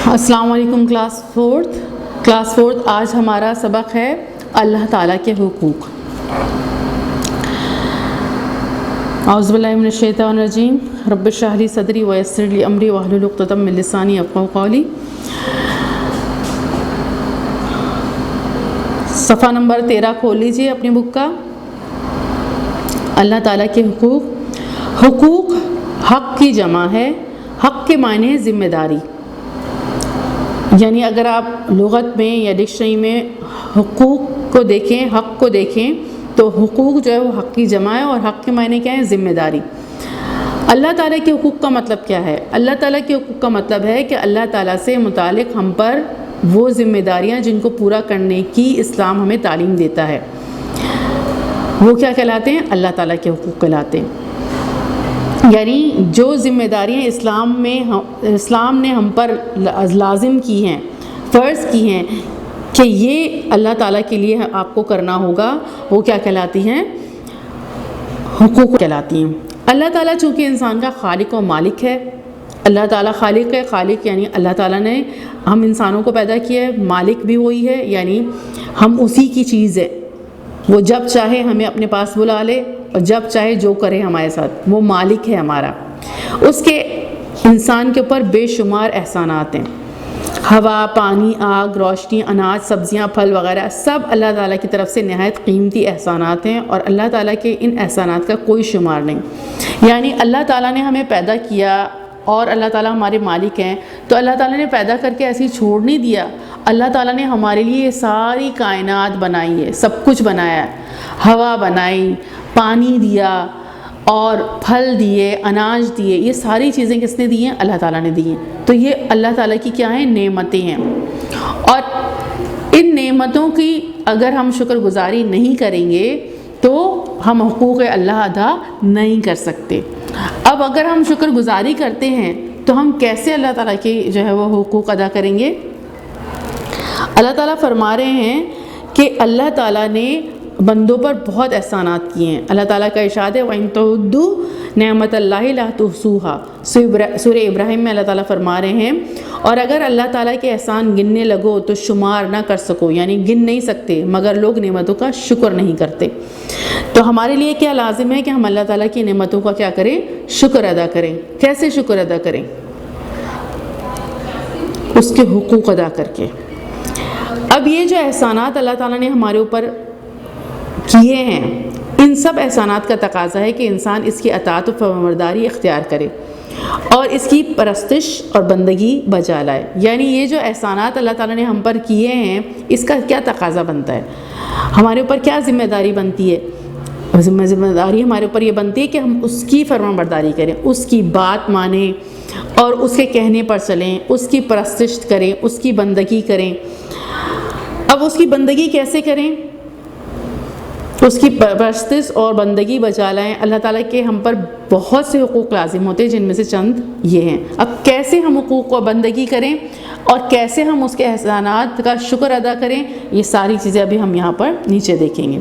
السلام علیکم class fourth آج ہمارا سبق ہے اللہ تعالیٰ کے حقوق۔ اعوذ باللہ من الشیطان الرجیم، رب اشرح لی صدری ویسر لی امری واحلل عقدۃ من لسانی یفقہوا قولی۔ صفحہ نمبر 13 کھول لیجیے اپنی بک کا۔ اللہ تعالیٰ کے حقوق حق کی جمع ہے۔ حق کے معنی ہے ذمہ داری، یعنی اگر آپ لغت میں یا ڈکشنری میں حقوق کو دیکھیں، حق کو دیکھیں تو حقوق جو ہے وہ حق کی جمع ہے، اور حق کے معنی کیا ہے؟ ذمہ داری۔ اللہ تعالیٰ کے حقوق کا مطلب کیا ہے؟ اللہ تعالیٰ کے حقوق کا مطلب ہے کہ اللہ تعالیٰ سے متعلق ہم پر وہ ذمہ داریاں جن کو پورا کرنے کی اسلام ہمیں تعلیم دیتا ہے، وہ کیا کہلاتے ہیں؟ اللہ تعالیٰ کے حقوق کہلاتے ہیں۔ یعنی جو ذمہ داریاں اسلام نے ہم پر لازم کی ہیں، فرض کی ہیں کہ یہ اللہ تعالیٰ کے لیے آپ کو کرنا ہوگا، وہ کیا کہلاتی ہیں؟ حقوق کہلاتی ہیں۔ اللہ تعالیٰ چونکہ انسان کا خالق و مالک ہے، اللہ تعالیٰ خالق ہے، خالق یعنی اللہ تعالیٰ نے ہم انسانوں کو پیدا کیا ہے، مالک بھی وہی ہے، یعنی ہم اسی کی چیز ہے، وہ جب چاہے ہمیں اپنے پاس بلا لے اور جب چاہے جو کرے ہمارے ساتھ، وہ مالک ہے ہمارا۔ اس کے انسان کے اوپر بے شمار احسانات ہیں، ہوا، پانی، آگ، روشنی، اناج، سبزیاں، پھل وغیرہ سب اللہ تعالیٰ کی طرف سے نہایت قیمتی احسانات ہیں، اور اللہ تعالیٰ کے ان احسانات کا کوئی شمار نہیں۔ یعنی اللہ تعالیٰ نے ہمیں پیدا کیا اور اللہ تعالیٰ ہمارے مالک ہیں، تو اللہ تعالیٰ نے پیدا کر کے ایسے ہی چھوڑ نہیں دیا۔ اللہ تعالیٰ نے ہمارے لیے یہ ساری کائنات بنائی ہے، سب کچھ بنایا ہے، ہوا بنائی، پانی دیا اور پھل دیے، اناج دیے، یہ ساری چیزیں کس نے دی ہیں؟ اللہ تعالیٰ نے دی ہیں۔ تو یہ اللہ تعالیٰ کی کیا ہیں؟ نعمتیں ہیں، اور ان نعمتوں کی اگر ہم شکر گزاری نہیں کریں گے تو ہم حقوق اللہ ادا نہیں کر سکتے۔ اب اگر ہم شکر گزاری کرتے ہیں تو ہم کیسے اللہ تعالیٰ کے جو ہے وہ حقوق ادا کریں گے؟ اللہ تعالیٰ فرما رہے ہیں کہ اللہ تعالیٰ نے بندوں پر بہت احسانات کیے ہیں۔ اللہ تعالیٰ کا ارشاد ہے وَإِن تَعُدُّوا نِعْمَتَ اللَّهِ لَا تُحْصُوهَا۔ سورہ ابراہیم میں اللہ تعالیٰ فرما رہے ہیں، اور اگر اللہ تعالیٰ کے احسان گننے لگو تو شمار نہ کر سکو، یعنی گن نہیں سکتے، مگر لوگ نعمتوں کا شکر نہیں کرتے۔ تو ہمارے لیے کیا لازم ہے کہ ہم اللہ تعالیٰ کی نعمتوں کا کیا کریں؟ شکر ادا کریں۔ کیسے شکر ادا کریں؟ اس کے حقوق ادا کر کے۔ اب یہ جو احسانات اللہ تعالیٰ نے ہمارے اوپر کیے ہیں، ان سب احسانات کا تقاضا ہے کہ انسان اس کی اطاعت و فرمانبرداری اختیار کرے اور اس کی پرستش اور بندگی بجا لائے۔ یعنی یہ جو احسانات اللہ تعالیٰ نے ہم پر کیے ہیں، اس کا کیا تقاضا بنتا ہے؟ ہمارے اوپر کیا ذمہ داری بنتی ہے؟ ذمہ داری ہمارے اوپر یہ بنتی ہے کہ ہم اس کی فرمانبرداری کریں، اس کی بات مانیں اور اس کے کہنے پر چلیں، اس کی پرستش کریں، اس کی بندگی کریں۔ اب اس کی بندگی کیسے کریں؟ اس کی پرستش اور بندگی بجا لائیں۔ اللہ تعالیٰ کے ہم پر بہت سے حقوق لازم ہوتے ہیں، جن میں سے چند یہ ہیں۔ اب کیسے ہم حقوق و بندگی کریں اور کیسے ہم اس کے احسانات کا شکر ادا کریں، یہ ساری چیزیں ابھی ہم یہاں پر نیچے دیکھیں گے۔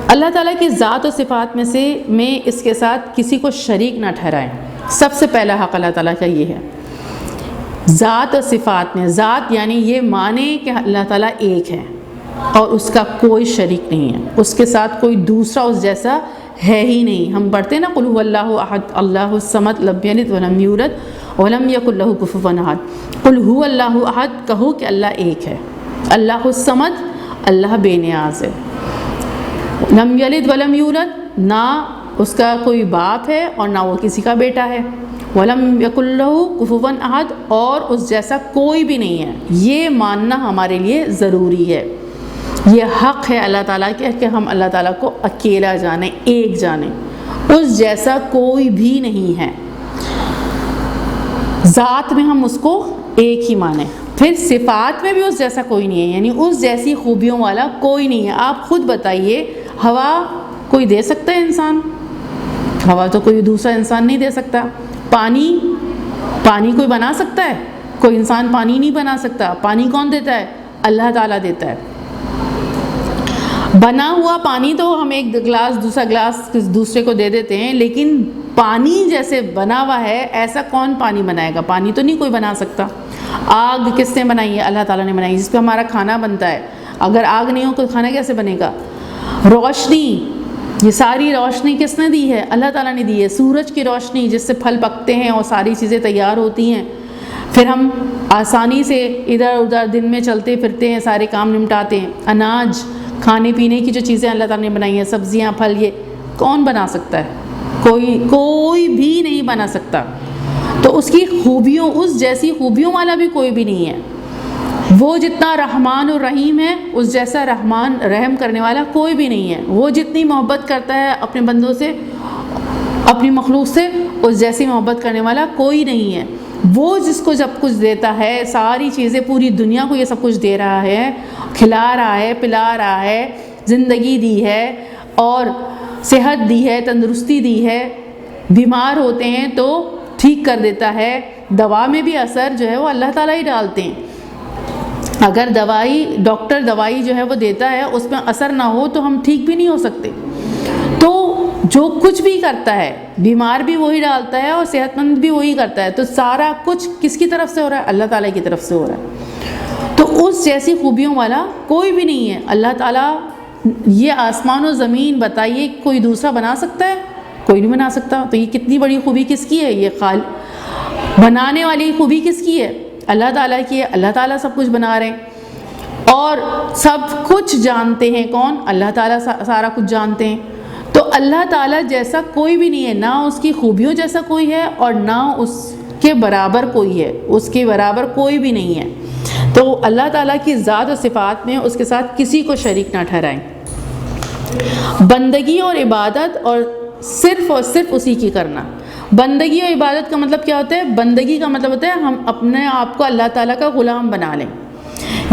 اللہ تعالیٰ کی ذات و صفات میں اس کے ساتھ کسی کو شریک نہ ٹھہرائیں۔ سب سے پہلا حق اللہ تعالیٰ کا یہ ہے۔ ذات و صفات میں، ذات یعنی یہ مانے کہ اللہ تعالیٰ ایک ہے اور اس کا کوئی شریک نہیں ہے، اس کے ساتھ کوئی دوسرا اس جیسا ہے ہی نہیں۔ ہم پڑھتے ہیں نا قل هو اللہ احد اللہ الصمد لم یلد ولم یولد ولم یکن لہ کفوا احد۔ قل هو اللہ احد، کہو کہ اللہ ایک ہے، اللہ الصمد، اللہ بے نیاز ہے، لم یلد ولم یولد، نہ اس کا کوئی باپ ہے اور نہ وہ کسی کا بیٹا ہے، ولم یکن لہ کفوا احد، اور اس جیسا کوئی بھی نہیں ہے۔ یہ ماننا ہمارے لیے ضروری ہے، یہ حق ہے اللہ تعالیٰ کے کہ ہم اللہ تعالیٰ کو اکیلا جانیں، ایک جانیں، اس جیسا کوئی بھی نہیں ہے۔ ذات میں ہم اس کو ایک ہی مانیں، پھر صفات میں بھی اس جیسا کوئی نہیں ہے، یعنی اس جیسی خوبیوں والا کوئی نہیں ہے۔ آپ خود بتائیے، ہوا کوئی دے سکتا ہے انسان؟ ہوا تو کوئی دوسرا انسان نہیں دے سکتا۔ پانی کوئی بنا سکتا ہے؟ کوئی انسان پانی نہیں بنا سکتا۔ پانی کون دیتا ہے؟ اللہ تعالیٰ دیتا ہے۔ بنا ہوا پانی تو ہم ایک گلاس دوسرا گلاس دوسرے کو دے دیتے ہیں، لیکن پانی جیسے بنا ہوا ہے ایسا کون پانی بنائے گا؟ پانی تو نہیں کوئی بنا سکتا۔ آگ کس نے بنائی ہے؟ اللہ تعالیٰ نے بنائی، جس پہ ہمارا کھانا بنتا ہے۔ اگر آگ نہیں ہو تو کھانا کیسے بنے گا؟ روشنی، یہ ساری روشنی کس نے دی ہے؟ اللہ تعالیٰ نے دی ہے۔ سورج کی روشنی جس سے پھل پکتے ہیں اور ساری چیزیں تیار ہوتی ہیں، پھر ہم آسانی سے ادھر ادھر دن میں چلتے پھرتے ہیں، سارے کام نمٹاتے ہیں۔ اناج، کھانے پینے کی جو چیزیں اللہ تعالیٰ نے بنائی ہیں، سبزیاں، پھل، یہ کون بنا سکتا ہے؟ کوئی بھی نہیں بنا سکتا۔ تو اس کی خوبیوں، اس جیسی خوبیوں والا بھی کوئی بھی نہیں ہے۔ وہ جتنا رحمان اور رحیم ہے، اس جیسا رحمان رحم کرنے والا کوئی بھی نہیں ہے۔ وہ جتنی محبت کرتا ہے اپنے بندوں سے، اپنی مخلوق سے، اس جیسی محبت کرنے والا کوئی نہیں ہے۔ وہ جس کو جب کچھ دیتا ہے، ساری چیزیں، پوری دنیا کو یہ سب کچھ دے رہا ہے، کھلا رہا ہے، پلا رہا ہے، زندگی دی ہے اور صحت دی ہے، تندرستی دی ہے، بیمار ہوتے ہیں تو ٹھیک کر دیتا ہے۔ دوا میں بھی اثر جو ہے وہ اللہ تعالیٰ ہی ڈالتے ہیں۔ اگر ڈاکٹر دوائی جو ہے وہ دیتا ہے، اس میں اثر نہ ہو تو ہم ٹھیک بھی نہیں ہو سکتے۔ تو جو کچھ بھی کرتا ہے، بیمار بھی وہی ڈالتا ہے اور صحت مند بھی وہی کرتا ہے۔ تو سارا کچھ کس کی طرف سے ہو رہا ہے؟ اللہ تعالیٰ کی طرف سے ہو رہا ہے۔ تو اس جیسی خوبیوں والا کوئی بھی نہیں ہے۔ اللہ تعالیٰ، یہ آسمان و زمین بتائیے کوئی دوسرا بنا سکتا ہے؟ کوئی نہیں بنا سکتا۔ تو یہ کتنی بڑی خوبی کس کی ہے؟ یہ بنانے والی خوبی کس کی ہے؟ اللہ تعالیٰ کی ہے۔ اللہ تعالیٰ سب کچھ بنا رہے ہیں اور سب کچھ جانتے ہیں۔ کون؟ اللہ تعالیٰ سارا کچھ جانتے ہیں۔ تو اللہ تعالیٰ جیسا کوئی بھی نہیں ہے، نہ اس کی خوبیوں جیسا کوئی ہے اور نہ اس کے برابر کوئی ہے، اس کے برابر کوئی بھی نہیں ہے۔ تو اللہ تعالیٰ کی ذات و صفات میں اس کے ساتھ کسی کو شریک نہ ٹھہرائیں۔ بندگی اور عبادت اور صرف اسی کی کرنا۔ بندگی اور عبادت کا مطلب کیا ہوتا ہے؟ بندگی کا مطلب ہوتا ہے ہم اپنے آپ کو اللہ تعالیٰ کا غلام بنا لیں۔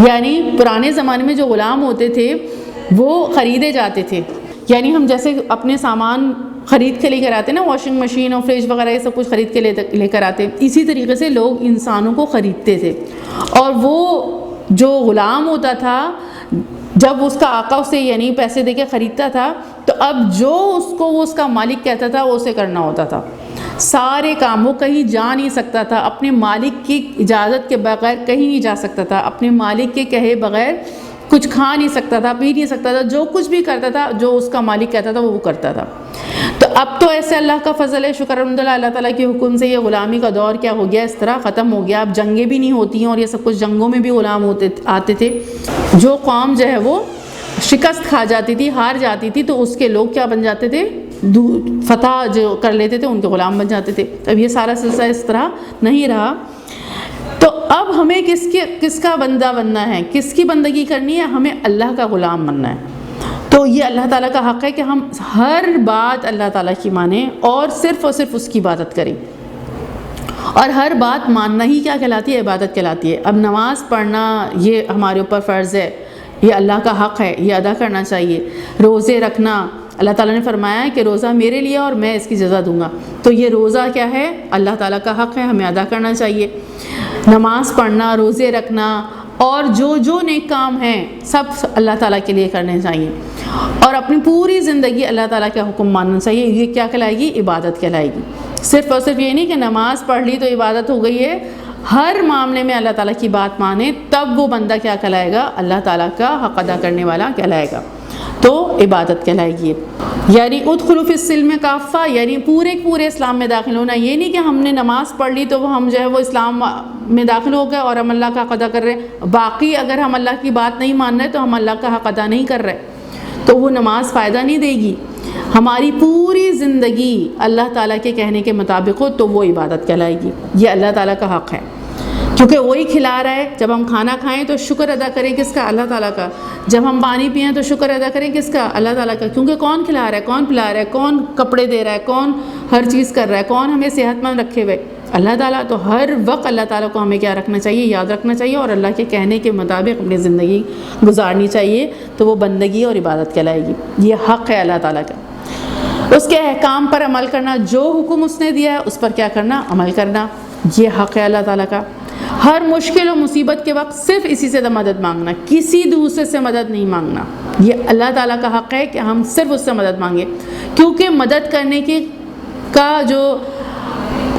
یعنی پرانے زمانے میں جو غلام ہوتے تھے وہ خریدے جاتے تھے۔ یعنی ہم جیسے اپنے سامان خرید کے لے کر آتے ہیں نا، واشنگ مشین اور فریج وغیرہ یہ سب کچھ خرید کے لے کر آتے ہیں، اسی طریقے سے لوگ انسانوں کو خریدتے تھے۔ اور وہ جو غلام ہوتا تھا، جب اس کا آقا اسے یعنی پیسے دے کے خریدتا تھا، تو اب جو وہ اس کا مالک کہتا تھا وہ اسے کرنا ہوتا تھا۔ سارے کام، وہ کہیں جا نہیں سکتا تھا، اپنے مالک کی اجازت کے بغیر کہیں نہیں جا سکتا تھا، اپنے مالک کے کہے بغیر کچھ کھا نہیں سکتا تھا، پی نہیں سکتا تھا، جو کچھ بھی کرتا تھا جو اس کا مالک کہتا تھا وہ کرتا تھا۔ تو اب تو ایسے اللہ کا فضل ہے، شکر الحمدللہ، اللہ تعالیٰ کے حکم سے یہ غلامی کا دور کیا ہو گیا، اس طرح ختم ہو گیا۔ اب جنگیں بھی نہیں ہوتی ہیں اور یہ سب کچھ، جنگوں میں بھی غلام آتے تھے۔ جو قوم جو ہے وہ شکست کھا جاتی تھی، ہار جاتی تھی، تو اس کے لوگ کیا بن جاتے تھے؟ فتح جو کر لیتے تھے ان کے غلام بن جاتے تھے۔ اب یہ سارا سلسلہ اس طرح نہیں رہا۔ تو اب ہمیں کس کا بندہ بننا ہے، کس کی بندگی کرنی ہے؟ ہمیں اللہ کا غلام بننا ہے۔ تو یہ اللہ تعالیٰ کا حق ہے کہ ہم ہر بات اللہ تعالیٰ کی مانیں اور صرف اس کی عبادت کریں۔ اور ہر بات ماننا ہی کیا کہلاتی ہے؟ عبادت کہلاتی ہے۔ اب نماز پڑھنا یہ ہمارے اوپر فرض ہے، یہ اللہ کا حق ہے، یہ ادا کرنا چاہیے۔ روزے رکھنا، اللہ تعالیٰ نے فرمایا ہے کہ روزہ میرے لیے اور میں اس کی جزا دوں گا، تو یہ روزہ کیا ہے؟ اللہ تعالیٰ کا حق ہے، ہمیں ادا کرنا چاہیے۔ نماز پڑھنا، روزے رکھنا اور جو نیک کام ہیں سب اللہ تعالیٰ کے لیے کرنے چاہیے، اور اپنی پوری زندگی اللہ تعالیٰ کا حکم ماننا چاہیے۔ یہ کیا کہلائے گی؟ عبادت کہلائے گی۔ صرف یہ نہیں کہ نماز پڑھ لی تو عبادت ہو گئی ہے، ہر معاملے میں اللہ تعالیٰ کی بات مانے، تب وہ بندہ کیا کہلائے گا؟ اللہ تعالیٰ کا حق ادا کرنے والا کہلائے گا، تو عبادت کہلائے گی۔ یعنی ادخلوا فی السلم کافہ، یعنی پورے اسلام میں داخل ہونا۔ یہ نہیں کہ ہم نے نماز پڑھ لی تو ہم جو ہے وہ اسلام میں داخل ہو گئے اور ہم اللہ کا حق ادا کر رہے ہیں، باقی اگر ہم اللہ کی بات نہیں مان رہے تو ہم اللہ کا حق ادا نہیں کر رہے، تو وہ نماز فائدہ نہیں دے گی۔ ہماری پوری زندگی اللہ تعالیٰ کے کہنے کے مطابق ہو تو وہ عبادت کہلائے گی۔ یہ اللہ تعالیٰ کا حق ہے، کیونکہ وہی کھلا رہا ہے۔ جب ہم کھانا کھائیں تو شکر ادا کریں کس کا؟ اللہ تعالیٰ کا۔ جب ہم پانی پئیں تو شکر ادا کریں کس کا؟ اللہ تعالیٰ کا، کیونکہ کون کھلا رہا ہے، کون پلا رہا ہے، کون کپڑے دے رہا ہے، کون ہر چیز کر رہا ہے، کون ہمیں صحت مند رکھے ہوئے؟ اللہ تعالیٰ۔ تو ہر وقت اللہ تعالیٰ کو ہمیں کیا رکھنا چاہیے؟ یاد رکھنا چاہیے اور اللہ کے کہنے کے مطابق اپنی زندگی گزارنی چاہیے، تو وہ بندگی اور عبادت کہلائے گی۔ یہ حق ہے اللہ تعالیٰ کا، اس کے احکام پر عمل کرنا، جو حکم اس نے دیا ہے اس پر کیا کرنا؟ عمل کرنا، یہ حق ہے اللہ تعالیٰ کا۔ ہر مشکل و مصیبت کے وقت صرف اسی سے مدد مانگنا، کسی دوسرے سے مدد نہیں مانگنا۔ یہ اللہ تعالیٰ کا حق ہے کہ ہم صرف اس سے مدد مانگیں، کیونکہ مدد کرنے کی کا جو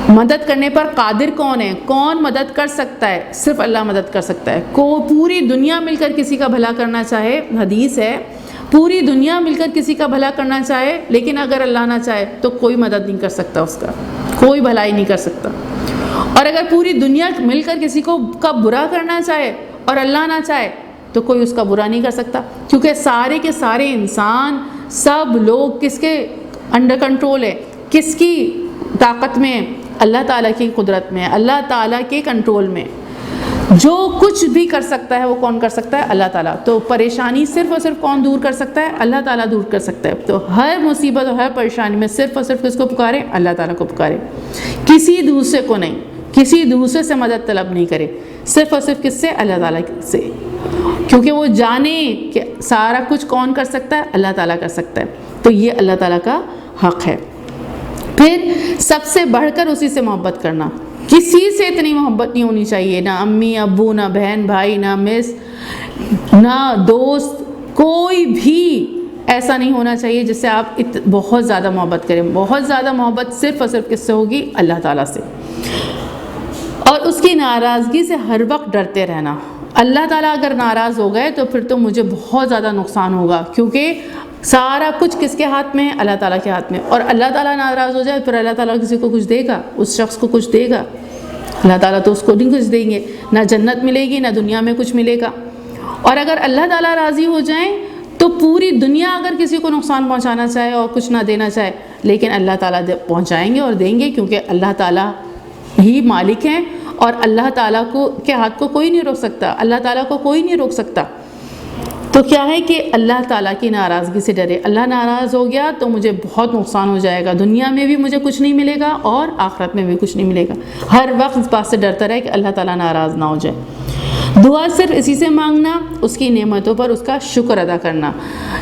مدد کرنے پر قادر کون ہے؟ کون مدد کر سکتا ہے؟ صرف اللہ مدد کر سکتا ہے۔ پوری دنیا مل کر کسی کا بھلا کرنا چاہے، حدیث ہے پوری دنیا مل کر کسی کا بھلا کرنا چاہے، لیکن اگر اللہ نہ چاہے تو کوئی مدد نہیں کر سکتا، اس کا کوئی بھلائی نہیں کر سکتا۔ اور اگر پوری دنیا مل کر کسی کو کا برا کرنا چاہے اور اللہ نہ چاہے تو کوئی اس کا برا نہیں کر سکتا، کیونکہ سارے کے سارے انسان، سب لوگ کس کے انڈر کنٹرول ہے؟ کس کی طاقت میں؟ اللہ تعالیٰ کی قدرت میں، اللہ تعالیٰ کے کنٹرول میں۔ جو کچھ بھی کر سکتا ہے وہ کون کر سکتا ہے؟ اللہ تعالیٰ۔ تو پریشانی صرف اور صرف کون دور کر سکتا ہے؟ اللہ تعالیٰ دور کر سکتا ہے۔ تو ہر مصیبت اور ہر پریشانی میں صرف اور صرف کس کو پکارے؟ اللہ تعالیٰ کو پکارے، کسی دوسرے کو نہیں، کسی دوسرے سے مدد طلب نہیں کرے، صرف اور صرف کس سے؟ اللہ تعالیٰ سے، کیونکہ وہ جانے کہ سارا کچھ کون کر سکتا ہے؟ اللہ تعالیٰ کر سکتا ہے۔ تو یہ اللہ تعالیٰ کا حق ہے۔ پھر سب سے بڑھ کر اسی سے محبت کرنا، کسی سے اتنی محبت نہیں ہونی چاہیے، نہ امی ابو، نہ بہن بھائی، نہ مس، نہ دوست، کوئی بھی ایسا نہیں ہونا چاہیے جس سے آپ بہت زیادہ محبت کریں۔ بہت زیادہ محبت صرف اور صرف کس سے ہوگی؟ اللہ تعالیٰ سے۔ اور اس کی ناراضگی سے ہر وقت ڈرتے رہنا۔ اللہ تعالیٰ اگر ناراض ہو گئے تو پھر تو مجھے بہت زیادہ نقصان ہوگا، کیونکہ سارا کچھ کس کے ہاتھ میں ہے؟ اللہ تعالیٰ کے ہاتھ میں۔ اور اللہ تعالیٰ ناراض ہو جائے پھر اللہ تعالیٰ کسی کو کچھ دے گا؟ اس شخص کو کچھ دے گا؟ اللہ تعالیٰ تو اس کو نہیں کچھ دیں گے، نہ جنت ملے گی، نہ دنیا میں کچھ ملے گا۔ اور اگر اللہ تعالیٰ راضی ہو جائیں تو پوری دنیا اگر کسی کو نقصان پہنچانا چاہے اور کچھ نہ دینا چاہے، لیکن اللہ تعالیٰ پہنچائیں گے اور دیں گے، کیونکہ اللہ تعالیٰ ہی مالک ہیں اور اللہ تعالیٰ کے ہاتھ کو کوئی نہیں روک سکتا، اللہ تعالیٰ کو کوئی نہیں روک سکتا۔ تو کیا ہے کہ اللہ تعالیٰ کی ناراضگی سے ڈرے۔ اللہ ناراض ہو گیا تو مجھے بہت نقصان ہو جائے گا، دنیا میں بھی مجھے کچھ نہیں ملے گا اور آخرت میں بھی کچھ نہیں ملے گا۔ ہر وقت اس بات سے ڈرتا رہے کہ اللہ تعالیٰ ناراض نہ ہو جائے۔ دعا صرف اسی سے مانگنا، اس کی نعمتوں پر اس کا شکر ادا کرنا۔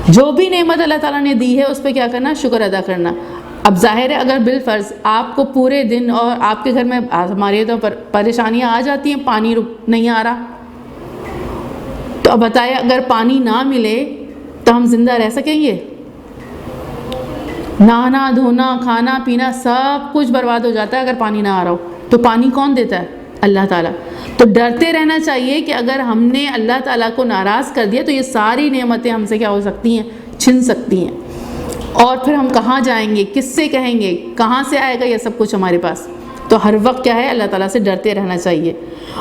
جو بھی نعمت اللہ تعالیٰ نے دی ہے اس پہ کیا کرنا؟ شکر ادا کرنا۔ اب ظاہر ہے اگر بالفرض آپ کو پورے دن اور آپ کے گھر میں ہمارے تو پریشانیاں آ جاتی ہیں، پانی نہیں آ رہا، تو اب بتائیں اگر پانی نہ ملے تو ہم زندہ رہ سکیں گے؟ نہانا دھونا کھانا پینا سب کچھ برباد ہو جاتا ہے اگر پانی نہ آ رہا ہو۔ تو پانی کون دیتا ہے؟ اللہ تعالیٰ۔ تو ڈرتے رہنا چاہیے کہ اگر ہم نے اللہ تعالیٰ کو ناراض کر دیا تو یہ ساری نعمتیں ہم سے کیا ہو سکتی ہیں؟ چھن سکتی ہیں، اور پھر ہم کہاں جائیں گے؟ کس سے کہیں گے؟ کہاں سے آئے گا یہ سب کچھ ہمارے پاس؟ تو ہر وقت کیا ہے؟ اللہ تعالیٰ سے ڈرتے رہنا چاہیے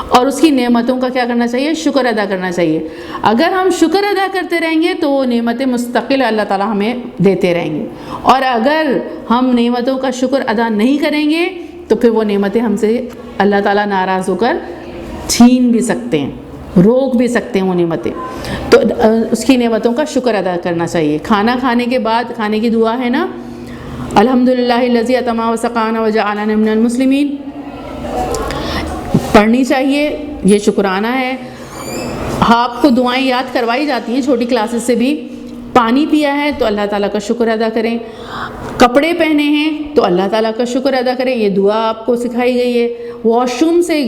اور اس کی نعمتوں کا کیا کرنا چاہیے؟ شکر ادا کرنا چاہیے۔ اگر ہم شکر ادا کرتے رہیں گے تو وہ نعمتیں مستقل اللہ تعالیٰ ہمیں دیتے رہیں گے، اور اگر ہم نعمتوں کا شکر ادا نہیں کریں گے تو پھر وہ نعمتیں ہم سے اللہ تعالیٰ ناراض ہو کر چھین بھی سکتے ہیں، روک بھی سکتے ہیں وہ نعمتیں۔ تو اس کی نعمتوں کا شکر ادا کرنا چاہیے۔ کھانا کھانے کے بعد کھانے کی دعا ہے نا، الحمدللہ الذی اطعمنا وسقانا وجعلنا من المسلمین، پڑھنی چاہیے، یہ شکرانہ ہے۔ آپ کو دعائیں یاد کروائی جاتی ہیں چھوٹی کلاسز سے بھی۔ پانی پیا ہے تو اللہ تعالیٰ کا شکر ادا کریں، کپڑے پہنے ہیں تو اللہ تعالیٰ کا شکر ادا کریں، یہ دعا آپ کو سکھائی گئی ہے۔ واش روم سے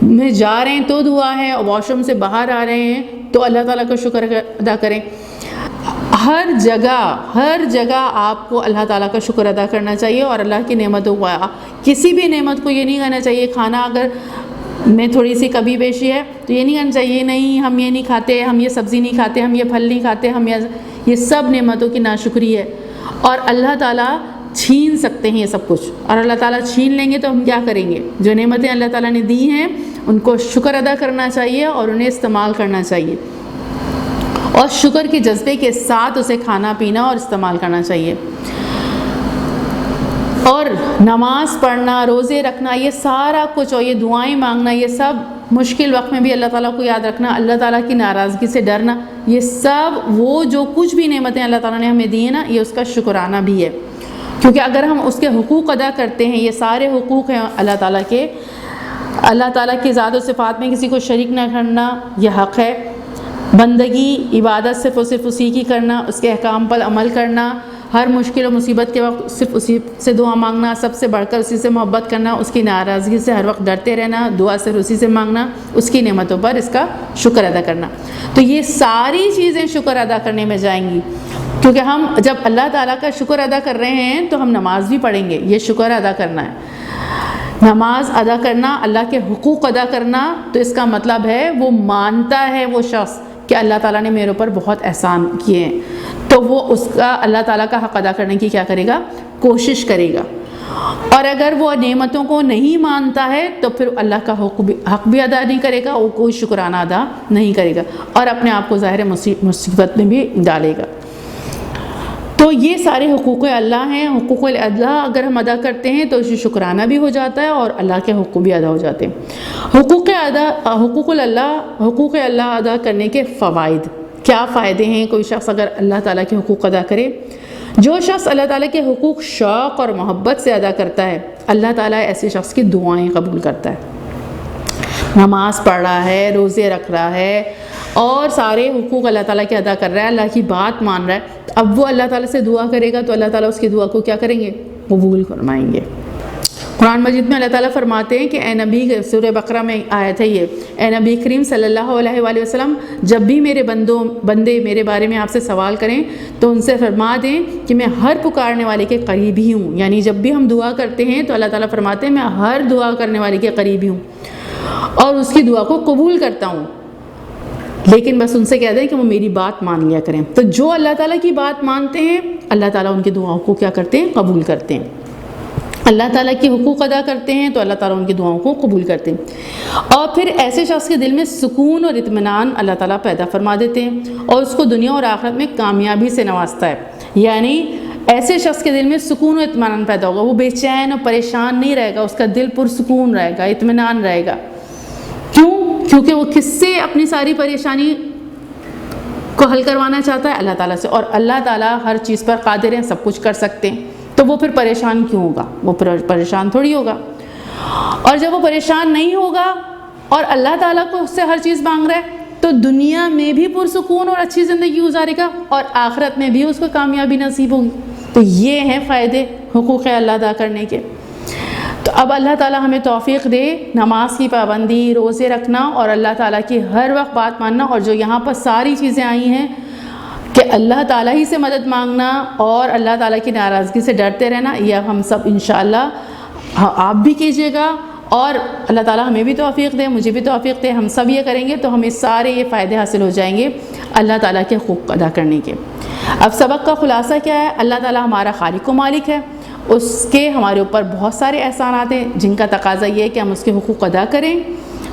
میں جا رہے ہیں تو دعا ہے، اور واش روم سے باہر آ رہے ہیں تو اللہ تعالیٰ کا شکر ادا کریں۔ ہر جگہ آپ کو اللہ تعالیٰ کا شکر ادا کرنا چاہیے اور اللہ کی نعمتوں کو، کسی بھی نعمت کو یہ نہیں کہنا چاہیے کھانا اگر میں تھوڑی سی کمی بیشی ہے تو یہ نہیں کہنا چاہیے نہیں ہم یہ نہیں کھاتے، ہم یہ سبزی نہیں کھاتے، ہم یہ پھل نہیں کھاتے، ہم یہ سب نعمتوں کی ناشکری ہے، اور اللہ تعالیٰ چھین سکتے ہیں یہ سب کچھ، اور اللہ تعالیٰ چھین لیں گے تو ہم کیا کریں گے؟ جو نعمتیں اللہ تعالیٰ نے دی ہیں ان کو شکر ادا کرنا چاہیے اور انہیں استعمال کرنا چاہیے، اور شکر کے جذبے کے ساتھ اسے کھانا پینا اور استعمال کرنا چاہیے۔ اور نماز پڑھنا، روزے رکھنا، یہ سارا کچھ، اور یہ دعائیں مانگنا، یہ سب مشکل وقت میں بھی اللہ تعالیٰ کو یاد رکھنا، اللہ تعالیٰ کی ناراضگی سے ڈرنا، یہ سب وہ جو کچھ بھی نعمتیں اللہ تعالیٰ نے ہمیں دی ہیں نا، یہ اس کا شکرانہ بھی ہے، کیونکہ اگر ہم اس کے حقوق ادا کرتے ہیں، یہ سارے حقوق ہیں اللہ تعالیٰ کے، اللہ تعالیٰ کی ذات و صفات میں کسی کو شریک نہ کرنا یہ حق ہے، بندگی عبادت صرف اور صرف اسی کی کرنا، اس کے احکام پر عمل کرنا، ہر مشکل و مصیبت کے وقت صرف اسی سے دعا مانگنا، سب سے بڑھ کر اسی سے محبت کرنا، اس کی ناراضگی سے ہر وقت ڈرتے رہنا، دعا صرف اسی سے مانگنا، اس کی نعمتوں پر اس کا شکر ادا کرنا۔ تو یہ ساری چیزیں شکر ادا کرنے میں جائیں گی، کیونکہ ہم جب اللہ تعالیٰ کا شکر ادا کر رہے ہیں تو ہم نماز بھی پڑھیں گے، یہ شکر ادا کرنا ہے، نماز ادا کرنا، اللہ کے حقوق ادا کرنا، تو اس کا مطلب ہے وہ مانتا ہے وہ شخص کہ اللہ تعالیٰ نے میرے اوپر بہت احسان کیے ہیں، تو وہ اس کا اللہ تعالیٰ کا حق ادا کرنے کی کیا کرے گا؟ کوشش کرے گا۔ اور اگر وہ نعمتوں کو نہیں مانتا ہے تو پھر اللہ کا حق بھی ادا نہیں کرے گا، وہ کوئی شکرانہ ادا نہیں کرے گا اور اپنے آپ کو ظاہر مصیبت میں بھی ڈالے گا۔ تو یہ سارے حقوق اللہ ہیں۔ حقوق اللہ اگر ہم ادا کرتے ہیں تو اسے شکرانہ بھی ہو جاتا ہے اور اللہ کے حقوق بھی ادا ہو جاتے ہیں۔ حقوق اللہ ادا کرنے کے فوائد کیا فائدے ہیں؟ کوئی شخص اگر اللہ تعالیٰ کے حقوق ادا کرے، جو شخص اللہ تعالیٰ کے حقوق شوق اور محبت سے ادا کرتا ہے، اللہ تعالیٰ ایسے شخص کی دعائیں قبول کرتا ہے۔ نماز پڑھ رہا ہے، روزے رکھ رہا ہے اور سارے حقوق اللہ تعالیٰ کے ادا کر رہا ہے، اللہ کی بات مان رہا ہے، اب وہ اللہ تعالیٰ سے دعا کرے گا تو اللہ تعالیٰ اس کی دعا کو کیا کریں گے؟ قبول فرمائیں گے۔ قرآن مجید میں اللہ تعالیٰ فرماتے ہیں کہ اے نبی، سورہ بقرہ میں آیت ہے یہ، اے نبی کریم صلی اللہ علیہ وآلہ وسلم، جب بھی میرے بندے میرے بارے میں آپ سے سوال کریں تو ان سے فرما دیں کہ میں ہر پکارنے والے کے قریب ہی ہوں۔ یعنی جب بھی ہم دعا کرتے ہیں تو اللہ تعالیٰ فرماتے ہیں میں ہر دعا کرنے والے کے قریب ہی ہوں اور اس کی دعا کو قبول کرتا ہوں، لیکن بس ان سے کہہ دیں کہ وہ میری بات مان لیا کریں۔ تو جو اللہ تعالیٰ کی بات مانتے ہیں، اللہ تعالیٰ ان کی دعاؤں کو کیا کرتے ہیں؟ قبول کرتے ہیں۔ اللہ تعالیٰ کے حقوق ادا کرتے ہیں تو اللہ تعالیٰ ان کی دعاؤں کو قبول کرتے ہیں، اور پھر ایسے شخص کے دل میں سکون اور اطمینان اللہ تعالیٰ پیدا فرما دیتے ہیں اور اس کو دنیا اور آخرت میں کامیابی سے نوازتا ہے۔ یعنی ایسے شخص کے دل میں سکون و اطمینان پیدا ہوگا، وہ بے چین اور پریشان نہیں رہے گا، اس کا دل پرسکون رہے گا، اطمینان رہے گا۔ کیونکہ وہ کس سے اپنی ساری پریشانی کو حل کروانا چاہتا ہے؟ اللہ تعالیٰ سے، اور اللہ تعالیٰ ہر چیز پر قادر ہیں، سب کچھ کر سکتے ہیں، تو وہ پھر پریشان کیوں ہوگا؟ وہ پریشان تھوڑی ہوگا۔ اور جب وہ پریشان نہیں ہوگا اور اللہ تعالیٰ کو اس سے ہر چیز مانگ رہا ہے تو دنیا میں بھی پرسکون اور اچھی زندگی گزارے گا اور آخرت میں بھی اس کو کامیابی نصیب ہوگی۔ تو یہ ہیں فائدے حقوق اللہ ادا کرنے کے۔ تو اب اللہ تعالیٰ ہمیں توفیق دے نماز کی پابندی، روزے رکھنا اور اللہ تعالیٰ کی ہر وقت بات ماننا، اور جو یہاں پر ساری چیزیں آئی ہیں کہ اللہ تعالیٰ ہی سے مدد مانگنا اور اللہ تعالیٰ کی ناراضگی سے ڈرتے رہنا، یہ ہم سب انشاءاللہ آپ بھی کیجیے گا، اور اللہ تعالیٰ ہمیں بھی توفیق دے، مجھے بھی توفیق دے، ہم سب یہ کریں گے تو ہمیں سارے یہ فائدے حاصل ہو جائیں گے اللہ تعالیٰ کے حقوق ادا کرنے کے۔ اب سبق کا خلاصہ کیا ہے؟ اللہ تعالیٰ ہمارا خالق و مالک ہے، اس کے ہمارے اوپر بہت سارے احسانات ہیں جن کا تقاضا یہ ہے کہ ہم اس کے حقوق ادا کریں۔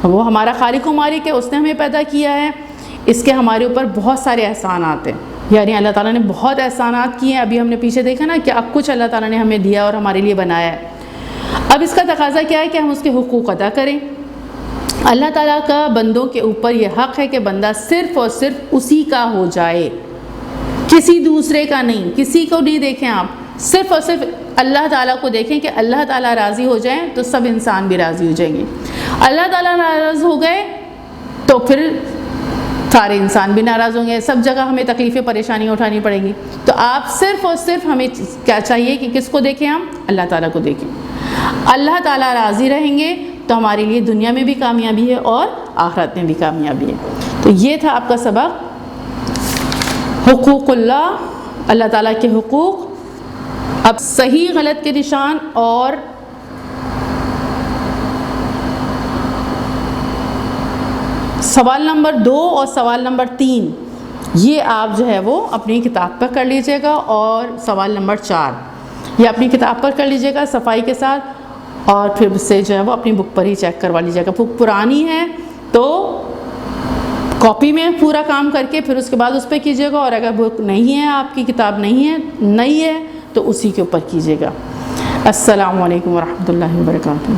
وہ ہمارا خالق و مالک ہے، اس نے ہمیں پیدا کیا ہے، اس کے ہمارے اوپر بہت سارے احسانات ہیں، یعنی اللہ تعالیٰ نے بہت احسانات کیے ہیں۔ ابھی ہم نے پیچھے دیکھا نا کہ اب کچھ اللہ تعالیٰ نے ہمیں دیا اور ہمارے لیے بنایا ہے۔ اب اس کا تقاضا کیا ہے کہ ہم اس کے حقوق ادا کریں۔ اللہ تعالیٰ کا بندوں کے اوپر یہ حق ہے کہ بندہ صرف اور صرف اسی کا ہو جائے، کسی دوسرے کا نہیں، کسی کو نہیں دیکھیں آپ، صرف اور صرف اللہ تعالیٰ کو دیکھیں کہ اللہ تعالیٰ راضی ہو جائیں تو سب انسان بھی راضی ہو جائیں گے۔ اللہ تعالیٰ ناراض ہو گئے تو پھر سارے انسان بھی ناراض ہوں گے، سب جگہ ہمیں تکلیفیں پریشانیاں اٹھانی پڑیں گی۔ تو آپ صرف اور صرف ہمیں کیا چاہیے کہ کس کو دیکھیں؟ ہم اللہ تعالیٰ کو دیکھیں۔ اللہ تعالیٰ راضی رہیں گے تو ہمارے لیے دنیا میں بھی کامیابی ہے اور آخرت میں بھی کامیابی ہے۔ تو یہ تھا آپ کا سبق حقوق اللہ، اللہ تعالیٰ کے حقوق۔ اب صحیح غلط کے نشان اور سوال نمبر 2 اور سوال نمبر 3 یہ آپ جو ہے وہ اپنی کتاب پر کر لیجئے گا، اور سوال نمبر 4 یہ اپنی کتاب پر کر لیجئے گا صفائی کے ساتھ، اور پھر سے جو ہے وہ اپنی بک پر ہی چیک کروا لیجئے گا۔ بک پرانی ہے تو کاپی میں پورا کام کر کے پھر اس کے بعد اس پہ کیجیے گا، اور اگر بک نہیں ہے، آپ کی کتاب نہیں ہے، نئی ہے، تو اسی کے اوپر کیجیے گا۔ السلام علیکم ورحمۃ اللہ وبرکاتہ۔